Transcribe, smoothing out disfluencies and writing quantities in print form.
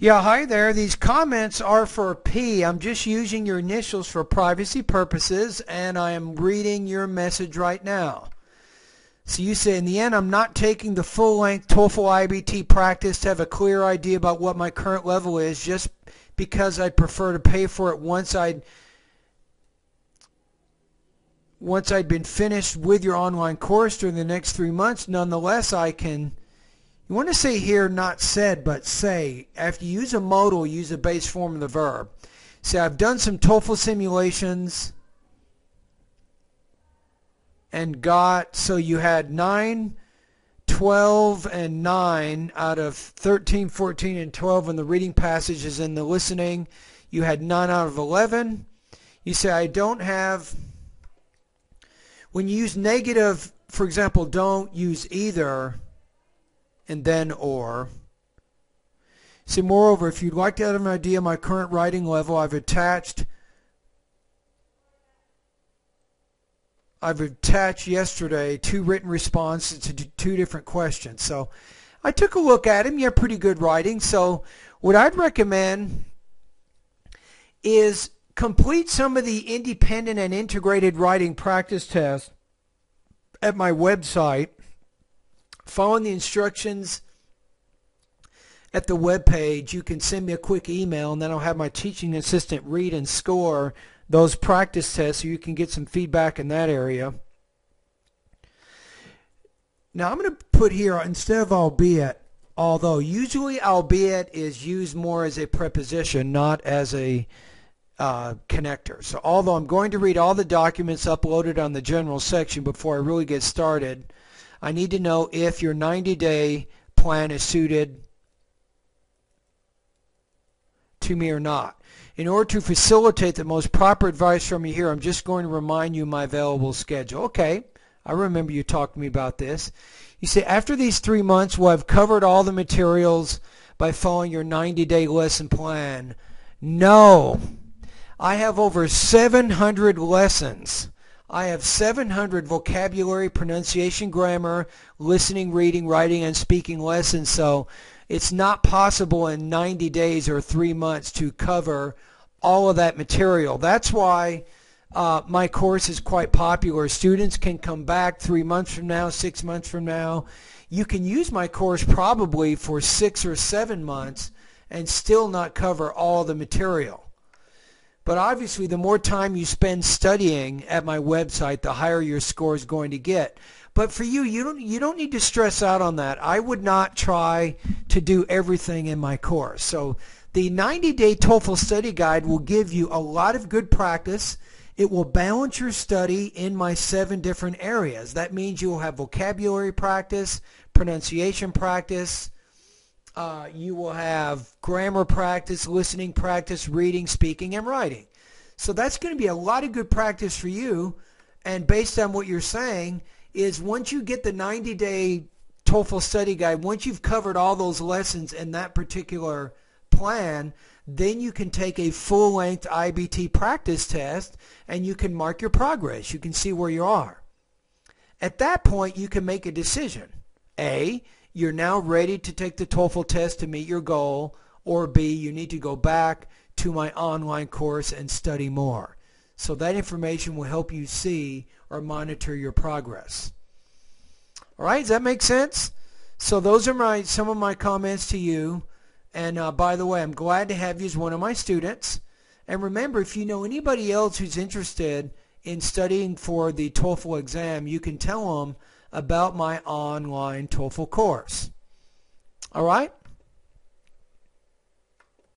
Yeah, hi there. These comments are for P. I'm just using your initials for privacy purposes, and I am reading your message right now. So you say, in the end, I'm not taking the full-length TOEFL IBT practice to have a clear idea about what my current level is, just because I'd prefer to pay for it once I'd been finished with your online course during the next 3 months. Nonetheless, I can... You want to say here, not said, but say. After you use a modal, use the base form of the verb. Say, I've done some TOEFL simulations and got, so you had 9, 12, and 9 out of 13, 14, and 12 in the reading passages. In the listening, you had 9 out of 11. You say, I don't have, when you use negative, for example, don't use either and then or. See, moreover, if you'd like to have an idea of my current writing level, I've attached yesterday 2 written responses to 2 different questions. So I took a look at them. You have pretty good writing. So what I'd recommend is complete some of the independent and integrated writing practice tests at my website. Following the instructions at the web page, you can send me a quick email, and then I'll have my teaching assistant read and score those practice tests so you can get some feedback in that area. Now I'm going to put here, instead of albeit, although. Usually albeit is used more as a preposition, not as a connector. So although I'm going to read all the documents uploaded on the general section before I really get started, I need to know if your 90-day plan is suited to me or not. In order to facilitate the most proper advice from you here, I'm just going to remind you of my available schedule. Okay, I remember you talked to me about this. You say, after these 3 months, well, I've covered all the materials by following your 90-day lesson plan. No, I have over 700 lessons. I have 700 vocabulary, pronunciation, grammar, listening, reading, writing, and speaking lessons. So it's not possible in 90 days or 3 months to cover all of that material. That's why my course is quite popular. Students can come back 3 months from now, 6 months from now. You can use my course probably for 6 or 7 months and still not cover all the material. But obviously, the more time you spend studying at my website, the higher your score is going to get. But for you, you don't need to stress out on that. I would not try to do everything in my course. So the 90-day TOEFL study guide will give you a lot of good practice. It will balance your study in my 7 different areas. That means you will have vocabulary practice, pronunciation practice, you will have grammar practice, listening practice, reading, speaking, and writing. So that's going to be a lot of good practice for you. And based on what you're saying, is once you get the 90-day TOEFL study guide, once you've covered all those lessons in that particular plan, then you can take a full-length IBT practice test and you can mark your progress. You can see where you are. At that point, you can make a decision. A, you're now ready to take the TOEFL test to meet your goal, or B, you need to go back to my online course and study more. So that information will help you see or monitor your progress. All right, does that make sense? So those are some of my comments to you. And by the way, I'm glad to have you as one of my students. And remember, if you know anybody else who's interested in studying for the TOEFL exam, you can tell them about my online TOEFL course. All right?